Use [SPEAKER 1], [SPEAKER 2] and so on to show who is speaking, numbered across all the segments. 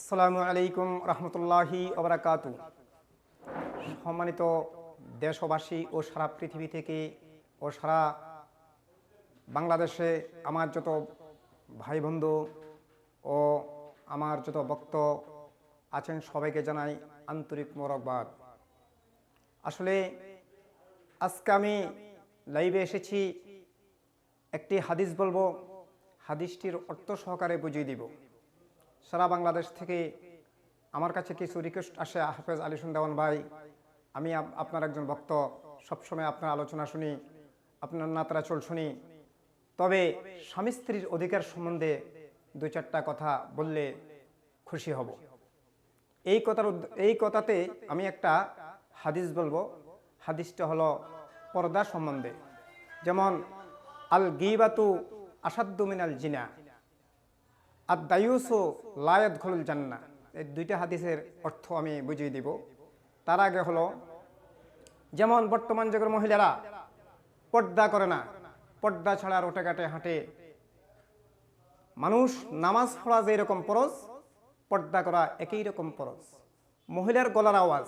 [SPEAKER 1] আসসালামু আলাইকুম রহমতুল্লাহি ওবরাকাতু। সম্মানিত দেশবাসী ও সারা পৃথিবী থেকে ও সারা বাংলাদেশে আমার যত ভাই বন্ধু ও আমার যত ভক্ত আছেন সবাইকে জানাই আন্তরিক মোবারকবাদ। আসলে আজকে আমি লাইভে এসেছি, একটি হাদিস বলবো, হাদিসটির অর্থ সহকারে বুঝিয়ে দিব। সারা বাংলাদেশ থেকে আমার কাছে কিছু রিকোয়েস্ট আসে, হাফেজ আলিসুন দেওয়ান ভাই, আমি আপনার একজন ভক্ত, সবসময় আপনার আলোচনা শুনি, আপনার নাতরা চল শুনি, তবে স্বামী স্ত্রীর অধিকার সম্বন্ধে দুই চারটা কথা বললে খুশি হব। এই কথাতে আমি একটা হাদিস বলবো। হাদিসটা হলো পর্দা সম্বন্ধে। যেমন আল গীবাতু আসাদ্দু মিনাল জিনা, আর দায়ুসু লা ইয়াদখুলুল জান্নাহ। এই দুইটা হাদিসের অর্থ আমি বুঝিয়ে দিব। তার আগে হলো, যেমন বর্তমান যুগের মহিলারা পর্দা করে না, পর্দা ছাড়া রোটে কাটে হাঁটে। মানুষ নামাজ পড়া যে রকম ফরজ, পর্দা করা একই রকম ফরজ। মহিলার গলার আওয়াজ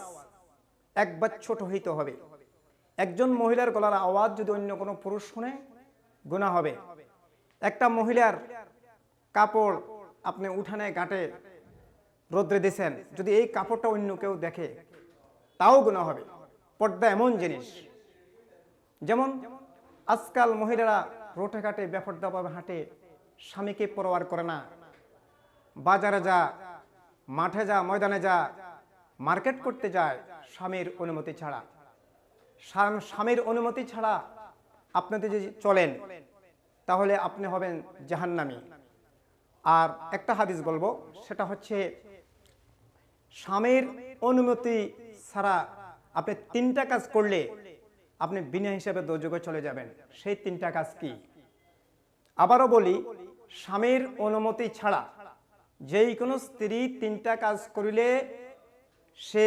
[SPEAKER 1] একবার ছোট হইতে হবে। একজন মহিলার গলার আওয়াজ যদি অন্য কোনো পুরুষ শুনে, গুনাহ হবে। একটা মহিলার কাপড় আপনি উঠানে ঘাটে রোদ্রে দিয়েছেন, যদি এই কাপড়টা অন্য কেউ দেখে তাও গুনাহ হবে। পর্দা এমন জিনিস, যেমন আজকাল মহিলারা রোটে ঘাটে বেপর্দাভাবে হাঁটে, স্বামীকে পরোয়ার করে না। বাজারে যা, মাঠে যা, ময়দানে যা, মার্কেট করতে যায় স্বামীর অনুমতি ছাড়া। স্বামীর অনুমতি ছাড়া আপনি যদি চলেন তাহলে আপনি হবেন জাহান্নামী। আর একটা হাদিস বলবো, সেটা হচ্ছে স্বামীর অনুমতি ছাড়া আপনি তিনটা কাজ করলে আপনি বিনা হিসাবে দোজখে চলে যাবেন। সেই তিনটা কাজ কি? আবারও বলি, স্বামীর অনুমতি ছাড়া যেই কোনো স্ত্রী তিনটা কাজ করিলে সে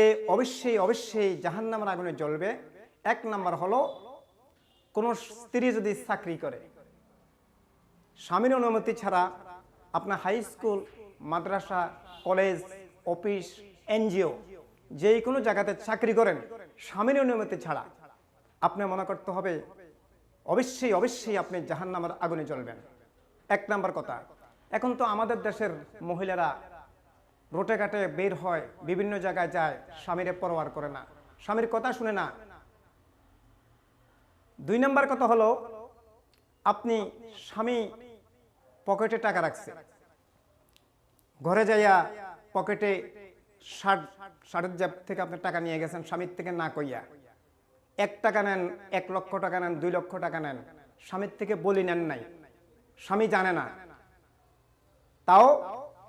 [SPEAKER 1] অবশ্যই জাহান্নামের আগুনে জ্বলবে। এক নাম্বার হলো, কোন স্ত্রী যদি চাকরি করে, স্বামীর অনুমতি ছাড়া আপনার হাই স্কুল, মাদ্রাসা, কলেজ, অফিস, এনজিও যেই কোনো জায়গাতে চাকরি করেন, স্বামীর অনুমতি ছাড়া আপনি মনে করতে হবে অবশ্যই আপনি জাহান্নামের আগুনে জ্বলবেন। এক নাম্বার কথা। এখন তো আমাদের দেশের মহিলারা রোটে ঘাটে বের হয়, বিভিন্ন জায়গায় যায়, স্বামীরে পরোয়ার করে না, স্বামীর কথা শুনে না। দুই নাম্বার কথা হলো, আপনি স্বামী পকেটে টাকা রাখছে, ঘরে যাইয়া পকেটে শার্টের জেব থেকে আপনি টাকা নিয়ে গেছেন স্বামীর থেকে না কইয়া। 1 টাকা নেন, 1 লক্ষ টাকা নেন, 2 লক্ষ টাকা নেন, স্বামীর থেকে বলি নেন নাই, স্বামী জানে না, তাও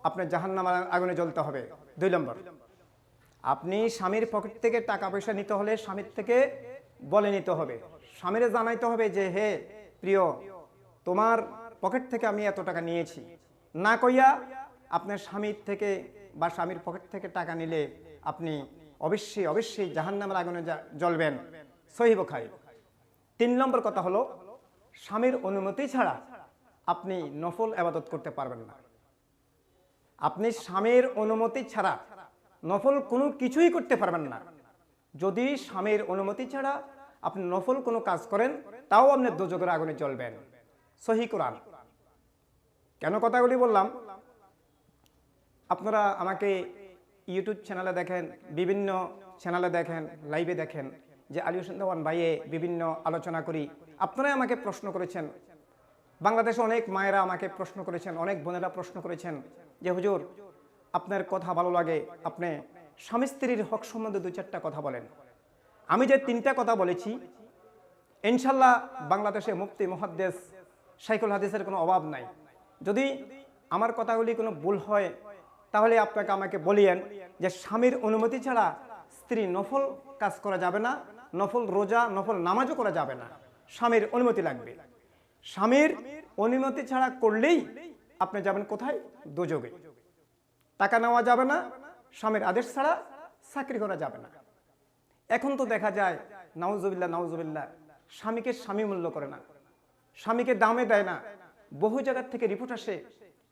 [SPEAKER 1] আপনার জাহান্নামের আগুনে জ্বলতে হবে। 2 নম্বর, আপনি স্বামীর পকেট থেকে টাকা পয়সা নিতে হলে স্বামীর থেকে বলে নিতে হবে, স্বামীরে জানাইতে হবে যে হে প্রিয়, তোমার পকেট থেকে আমি এত টাকা নিয়েছি। না কইয়া আপনার স্বামীর থেকে বা স্বামীর পকেট থেকে টাকা নিলে আপনি অবশ্যই জাহান্নামের আগুনে জ্বলবেন। সহিহ বুখারী। 3 নম্বর কথা হলো, স্বামীর অনুমতি ছাড়া আপনি নফল ইবাদত করতে পারবেন না। আপনি স্বামীর অনুমতি ছাড়া নফল কোনো কিছুই করতে পারবেন না। যদি স্বামীর অনুমতি ছাড়া আপনি নফল কোনো কাজ করেন, তাও আপনি দোজখের আগুনে জ্বলবেন। সহিহ কুরআন। কেন কথাগুলি বললাম? আপনারা আমাকে ইউটিউব চ্যানেলে দেখেন, বিভিন্ন চ্যানেলে দেখেন, লাইভে দেখেন যে আলিউসুন দেওয়ান ভাইয়ে বিভিন্ন আলোচনা করি। আপনারাই আমাকে প্রশ্ন করেছেন, বাংলাদেশে অনেক মায়েরা আমাকে প্রশ্ন করেছেন, অনেক বোনেরা প্রশ্ন করেছেন যে হুজুর, আপনার কথা ভালো লাগে, আপনি স্বামী স্ত্রীর হক সম্বন্ধে 2-4টা কথা বলেন। আমি যে 3টা কথা বলেছি, ইনশাল্লাহ বাংলাদেশে মুফতি মুহাদ্দিস শাইখুল হাদিসের কোনো অভাব নাই। যদি আমার কথাগুলি কোনো ভুল হয় তাহলে আপনাকে আমাকে বলিয়েন যে স্বামীর অনুমতি ছাড়া স্ত্রী নফল কাজ করা যাবে না, নফল রোজা, নফল নামাজও করা যাবে না, স্বামীর অনুমতি লাগবে। স্বামীর অনুমতি ছাড়া করলেই আপনি যাবেন কোথায়? দোজখে। টাকা নেওয়া যাবে না, স্বামীর আদেশ ছাড়া চাকরি করা যাবে না। এখন তো দেখা যায় নাউজুবিল্লাহ, স্বামীকে স্বামী মূল্য করে না, স্বামীকে দামে দেয় না। বহু জায়গা থেকে রিপোর্ট আসে,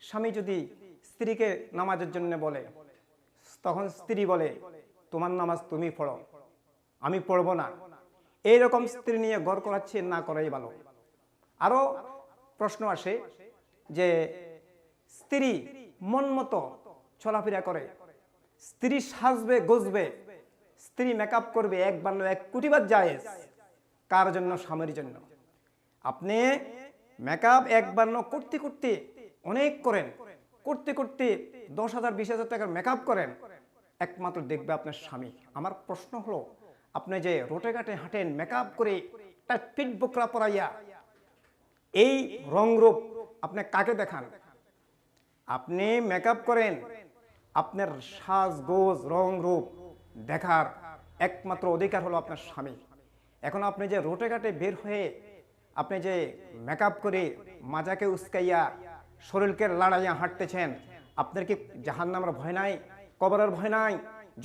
[SPEAKER 1] স্বামী যদি স্ত্রীকে নামাজের জন্য বলে, তখন স্ত্রী বলে তোমার নামাজ তুমি পড়ো, আমি পড়বো না। এইরকম স্ত্রী নিয়ে ঘর করাচ্ছে, না করাই ভালো। আরো প্রশ্ন আসে যে স্ত্রী মন মতো চলাফেরা করে, স্ত্রী সাজবে গজবে, স্ত্রী মেকআপ করবে, একবার এক কোটিবার জায়েজ। কার জন্য? স্বামীর জন্য। আপনি মেকআপ একবার করতে করতে অনেক করেন, করতে করতে 10,000 20,000 টাকার মেকআপ করেন, একমাত্র দেখবে আপনার স্বামী। আমার প্রশ্ন হলো, আপনি যে রোটে ঘাটে হাঁটেন মেকআপ করে, তার পিঠ বোকরা পরাইয়া, এই রংরূপ আপনি কাকে দেখান? আপনি মেকআপ করেন, আপনার সাজগোজ রংরূপ দেখার একমাত্র অধিকার হলো আপনার স্বামী। এখন আপনি যে রোটে ঘাটে বের হয়ে আপনি যে মেকআপ করে মাজাকে উস্কাইয়া শরীরকে লাড়াইয়া হাঁটতেছেন, আপনার কি জাহান্নামের ভয় নাই? কবরের ভয় নাই?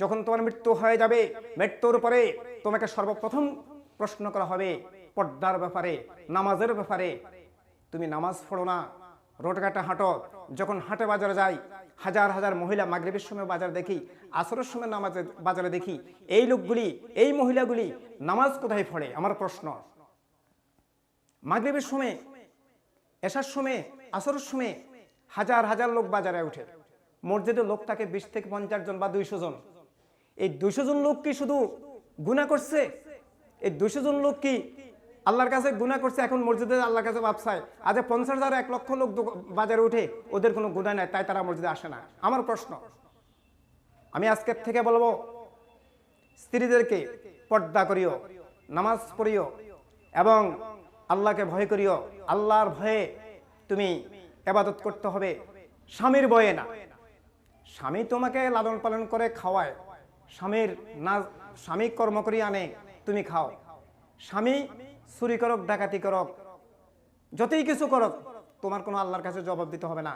[SPEAKER 1] যখন তোমার মৃত্যু হয়ে যাবে, মৃত্যুর পরে তোমাকে সর্বপ্রথম প্রশ্ন করা হবে পর্দার ব্যাপারে, নামাজের ব্যাপারে। তুমি নামাজ পড়ো না, রোডঘাটে হাঁটো। যখন হাটে বাজারে যাই, হাজার হাজার মহিলা, মাগরিবের সময় বাজার দেখি, আসরের সময় নামাজের বাজারে দেখি, এই লোকগুলি, এই মহিলাগুলি নামাজ কোথায় পড়ে? আমার প্রশ্ন। মাগরিবের সময়, এশার সময়, আসরের সময় হাজার হাজার লোক বাজারে উঠে, মসজিদে লোক থাকে 20 থেকে 50 জন বা 200 জন। এই 200 জন লোক কি শুধু গুনাহ করছে? এই 200 জন লোক কি আল্লাহর কাছে গুনাহ করছে? এখন মসজিদে আল্লাহর কাছে ভাবছায় আজ 50,000 1 লক্ষ লোক বাজারে উঠে, ওদের কোনো গুনাহ নাই, তাই তারা মসজিদে আসে না। আমার প্রশ্ন, আমি আজকের থেকে বলবো স্ত্রীদেরকে পর্দা করিও, নামাজ পড়িও এবং আল্লাহকে ভয় করিও। আল্লাহর ভয়ে তুমি ইবাদত করতে হবে, স্বামীর ভয়ে না। স্বামী তোমাকে লালন পালন করে খাওয়ায়, স্বামীর না, স্বামী কর্ম করি আনে, তুমি খাও। স্বামী চুরি করক, ডাকাতি করক, যতই কিছু করক, তোমার কোনো আল্লাহর কাছে জবাব দিতে হবে না।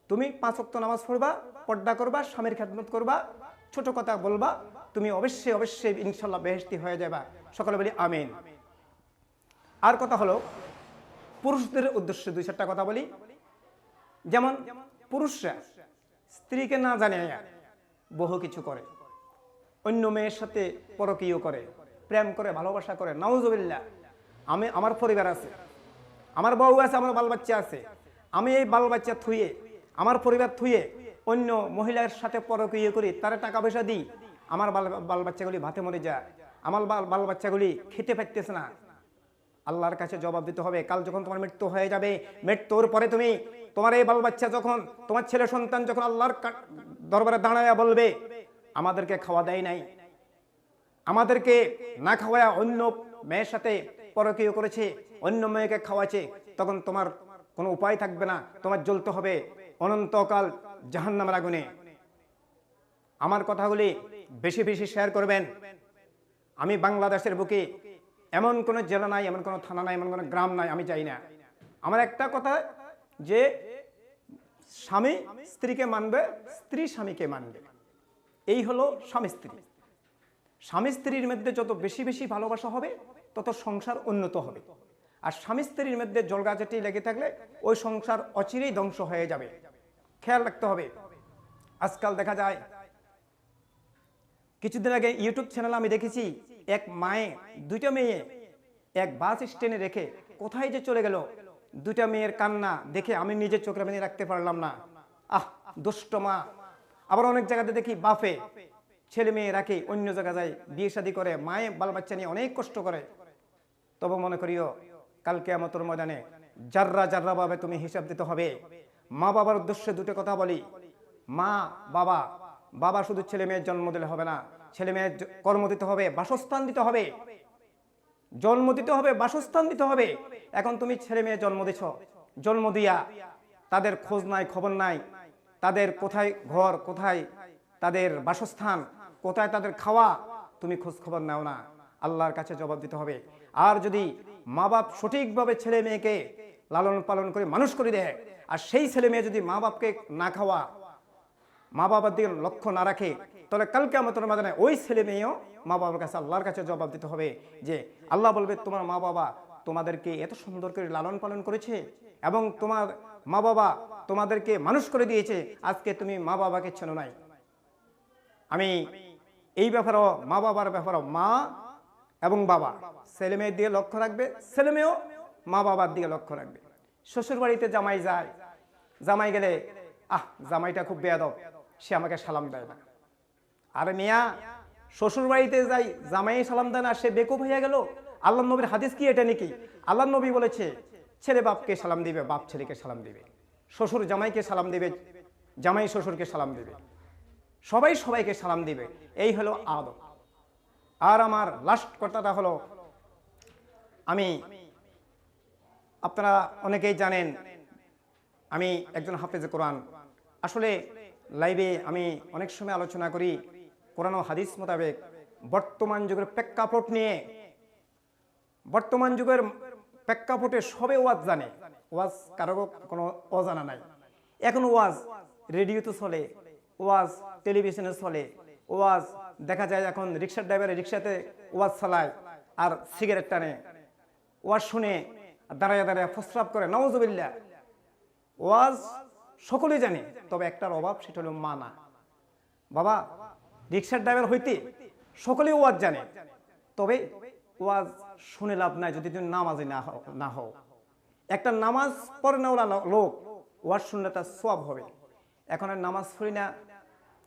[SPEAKER 1] তুমি 5 ওয়াক্ত নামাজ পড়বা, পর্দা করবা, স্বামীর খেদমত করবা, ছোট কথা বলবা, তুমি অবশ্যই অবশ্যই ইনশাল্লাহ বেহেশতি হয়ে যাবা। সকলে বলি আমিন। আর কথা হলো পুরুষদের উদ্দেশ্যে 2-4টা কথা বলি। যেমন পুরুষরা স্ত্রীকে না জানে বহু কিছু করে, অন্য মেয়ের সাথে পরকীয় করে, প্রেম করে, ভালোবাসা করে। নাউজুবিল্লাহ। আমার পরিবার আছে, আমার বউ আছে, আমার বাল বাচ্চা আছে, আমি এই বাল বাচ্চা থুয়ে, আমার পরিবার থুয়ে অন্য মহিলার সাথে পরকীয় করি, তারা টাকা পয়সা দিই, আমার বাল বাচ্চাগুলি ভাতে মরে যায়, আমার বাল বাচ্চাগুলি খেতে পারতেছে না। আল্লাহর কাছে জবাব দিতে হবে। কাল যখন তোমার মৃত্যু হয়ে যাবে, মৃত্যুর পরে তুমি, তোমার এই বাল বাচ্চা যখন, তোমার ছেলে সন্তান যখন আল্লাহর দরবারে দাঁড়ায়া বলবে আমাদেরকে খাওয়া দেয় নাই, আমাদেরকে না খাওয়ায়া অন্য মেয়ের সাথে পরকীয় করেছে, অন্য মেয়েকে খাওয়াছে, তখন তোমার কোনো উপায় থাকবে না, তোমার জ্বলতে হবে অনন্তকাল জাহান্নামের আগুনে। আমার কথাগুলি বেশি বেশি শেয়ার করবেন। আমি বাংলাদেশের বুকে এমন কোনো জেলা নাই, এমন কোনো থানা নাই, এমন কোনো গ্রাম নাই আমি যাই না। আমার একটা কথা যে স্বামী স্ত্রীকে মানবে, স্ত্রী স্বামীকে মানবে। এই হলো স্বামী স্ত্রী। স্বামী স্ত্রীর মধ্যে যত বেশি বেশি ভালোবাসা হবে, তত সংসার উন্নত হবে। আর স্বামী স্ত্রীর মধ্যে জলগাজাটি লেগে থাকলে ওই সংসার অচিরেই ধ্বংস হয়ে যাবে। খেয়াল রাখতে হবে। আজকাল দেখা যায়, কিছুদিন আগে ইউটিউব চ্যানেল আমি দেখেছি, এক মায়ে 2টা মেয়ে এক বাস স্ট্যান্ডে রেখে কোথায় যে চলে গেল। 2টা মেয়ের কান্না দেখে আমি নিজের চোখে মেনে রাখতে পারলাম না। দুষ্ট মা। আবার অনেক জায়গাতে দেখি বাপে ছেলে মেয়ে রাখে, অন্য জায়গায় যায় বিয়ে শাদী করে, মায়ে বাল বাচ্চা নিয়ে অনেক কষ্ট করে। তবে মনে করিও কাল কিয়ামতের ময়দানে জাররা জাররা ভাবে তুমি হিসাব দিতে হবে। মা বাবার উদ্দেশ্যে 2টা কথা বলি। মা বাবা, বাবা শুধু ছেলে মেয়ের জন্ম দিলে হবে না, ছেলে মেয়ের কর্ম দিতে হবে, বাসস্থান দিতে হবে, জন্ম দিতে হবে, বাসস্থান দিতে হবে। এখন তুমি ছেলে মেয়ে জন্ম দিছ, জন্ম দিয়া তাদের খোঁজ নাই, খবর নাই, তাদের কোথায় ঘর, কোথায় তাদের বাসস্থান, কোথায় তাদের খাওয়া, তুমি খোঁজ খবর নাও না। আল্লাহর কাছে জবাব দিতে হবে। আর যদি মা বাপ সঠিকভাবে ছেলে মেয়েকে লালন পালন করে মানুষ করে দেয়, আর সেই ছেলে মেয়ে যদি মা বাপকে না খাওয়া, মা বাবার দিকে লক্ষ্য না রাখে, তাহলে কাল কিয়ামতের ময়দানে ওই ছেলে মেয়েও মা বাবার কাছে, আল্লাহর কাছে জবাব দিতে হবে। যে আল্লাহ বলবে তোমার মা বাবা তোমাদেরকে এত সুন্দর করে লালন পালন করেছে এবং তোমার মা বাবা তোমাদেরকে মানুষ করে দিয়েছে, আজকে তুমি মা বাবাকে চেনো নাই। আমি এই ব্যাপারেও মা বাবার ব্যাপারেও মা এবং বাবা ছেলে মেয়ের দিকে লক্ষ্য রাখবে, ছেলে মেয়েও মা বাবার দিকে লক্ষ্য রাখবে। শ্বশুর বাড়িতে জামাই যায়, জামাই গেলে জামাইটা খুব বেয়াদব, সে আমাকে সালাম দেয় না। আরে মিয়া, শ্বশুর বাড়িতে যাই জামাই সালাম দেয় না, সে বেকুব হয়ে গেল? আল্লাহ নবীর হাদিস কি এটা নাকি? আল্লাহ নবী বলেছে ছেলে বাপকে সালাম দিবে, বাপ ছেলেকে সালাম দিবে, শ্বশুর জামাইকে সালাম দিবে, জামাই শ্বশুরকে সালাম দিবে, সবাই সবাইকে সালাম দিবে। এই হলো আদব। আর আমার লাস্ট কথাটা হলো, আপনারা অনেকেই জানেন আমি একজন হাফেজে কোরআন। আসলে লাইভে আমি অনেক সময় আলোচনা করি কোরআন ও হাদিস মোতাবেক বর্তমান যুগের প্রেক্ষাপট নিয়ে। বর্তমান যুগের প্রেক্ষাপটে সবে ওয়াজ জানে, ওয়াজ কারো কোনো অজানা নাই। এখন ওয়াজ রেডিওতে চলে, ওয়াজ টেলিভিশনে চলে, ওয়াজ দেখা যায় এখন রিক্সার ড্রাইভারে রিক্সাতে ওয়াজ চালায় আর সিগারেট টানে, ওয়াজ শুনে দাঁড়ায় দাঁড়ায় প্রস্রাব করে, নাউজুবিল্লাহ। ওয়াজ সকলেই জানে, তবে একটার অভাব, সেটা হলো মানা। বাবা, রিক্সার ড্রাইভার হইতে সকলেই ওয়াজ জানে, তবে ওয়াজ শুনে লাভ নাই যদি তুমি নামাজে না হও। একটা নামাজ পড়ে না লোক ওয়াজ শুনলে তার সওয়াব হবে। এখন আর নামাজ পড়ি না,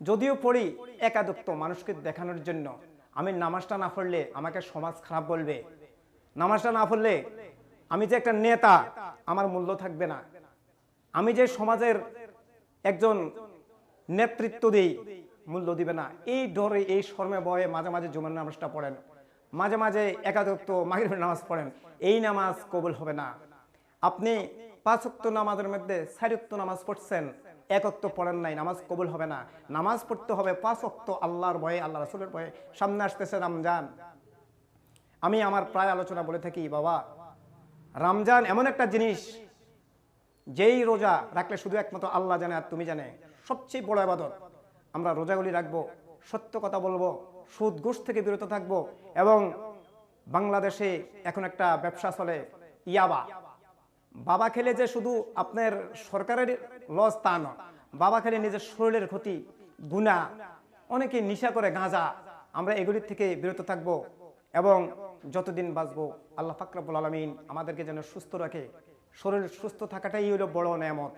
[SPEAKER 1] যদিও পড়ি একাদক্ত মানুষকে দেখানোর জন্য। আমি নামাজটা না পড়লে আমাকে সমাজ খারাপ বলবে, নামাজটা না পড়লে আমি যে একটা নেতা আমার মূল্য থাকবে না, আমি যে সমাজের একজন নেতৃত্ব দিই মূল্য দিবে না। এই ডরে, এই শর্মে ভয়ে মাঝে মাঝে জুমার নামাজটা পড়েন, মাঝে মাঝে একাদক্ত মাগরিবের নামাজ পড়েন, এই নামাজ কবুল হবে না। আপনি 5 ওয়াক্ত নামাজের মধ্যে 4 ওয়াক্ত নামাজ পড়ছেন, 1 ওয়াক্ত পড়েন নাই, নামাজ কবুল হবে না। নামাজ পড়তে হবে 5 ওয়াক্ত আল্লাহর ভয়ে, আল্লাহ রাসূলের ভয়ে। সামনে আসতেছে রমজান। আমি আমার প্রায় আলোচনা বলে থাকি, বাবা রমজান এমন একটা জিনিস, যেই রোজা রাখলে শুধু একমাত্র আল্লাহ জানে আর তুমি জানে, সবচেয়ে বড় ইবাদত। আমরা রোজাগুলি রাখবো, সত্য কথা বলবো, সুদ ঘুষ থেকে বিরত থাকবো। এবং বাংলাদেশে এখন একটা ব্যবসা চলে ইয়াবা। বাবা খেলে যে শুধু আপনার সরকারের লস তা নয়, বাবা খেলে নিজের শরীরের ক্ষতি, গুনাহ। অনেকে নেশা করে, গাঁজা। আমরা এগুলির থেকে বিরত থাকবো এবং যতদিন বাঁচবো আল্লাহ পাক রব্বুল আলামিন আমাদেরকে যেন সুস্থ রাখে। শরীর সুস্থ থাকাটাই হলো বড় নেয়ামত।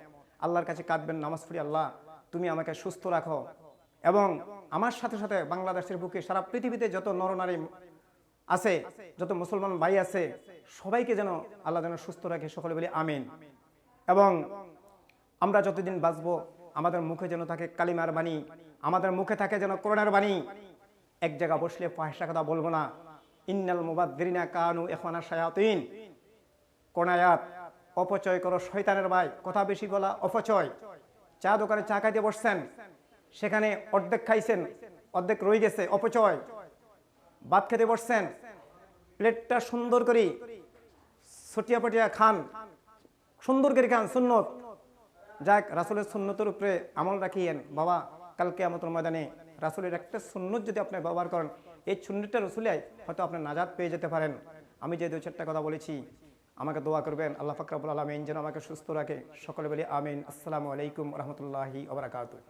[SPEAKER 1] আল্লাহর কাছে কাঁদবেন, নামাজ পড়ি, আল্লাহ তুমি আমাকে সুস্থ রাখো। এবং আমার সাথে সাথে বাংলাদেশের বুকে সারা পৃথিবীতে যত নরনারী আছে, যত মুসলমান ভাই আছে, সবাইকে যেন আল্লাহ যেন সুস্থ রাখে। সকলে বলি আমিন। এবং আমরা যতদিন বাঁচবো আমাদের মুখে যেন থাকে কালিমার বাণী, আমাদের মুখে থাকে যেন কোরআনের বাণী। এক জায়গা বসলে ফাহিশা কথা বলবো না। ইন্নাল মুবাদদিরিনা কানু ইখওয়ানা শায়াতিন। কোন আয়াত? অপচয় করো শয়তানের ভাই। কথা বেশি বলা অপচয়। চা দোকানে চা খাইতে বসছেন, সেখানে অর্ধেক খাইছেন, অর্ধেক রয়ে গেছে, অপচয়। ভাত খেতে বসছেন, প্লেটটা সুন্দর করে ছটিয়া পটিয়া খান, সুন্দর করে খান, সুন্নত। যাক, রাসূলের সুন্নতের উপরে আমল রাখিয়েন। বাবা, কালকে কিয়ামতের ময়দানে রাসূলের একটা সুন্নত যদি আপনি ব্যবহার করেন, এই সুন্নতটা রসুলাই হয়তো আপনি নাজাত পেয়ে যেতে পারেন। আমি যে 2-4টা কথা বলেছি, আমাকে দোয়া করবেন আল্লাহ পাক রব্বুল আলামিন যেন আমাকে সুস্থ রাখে। সকলে বলি আমিন। আসসালামু আলাইকুম ওয়া রাহমাতুল্লাহি ওয়া বারাকাতুহু।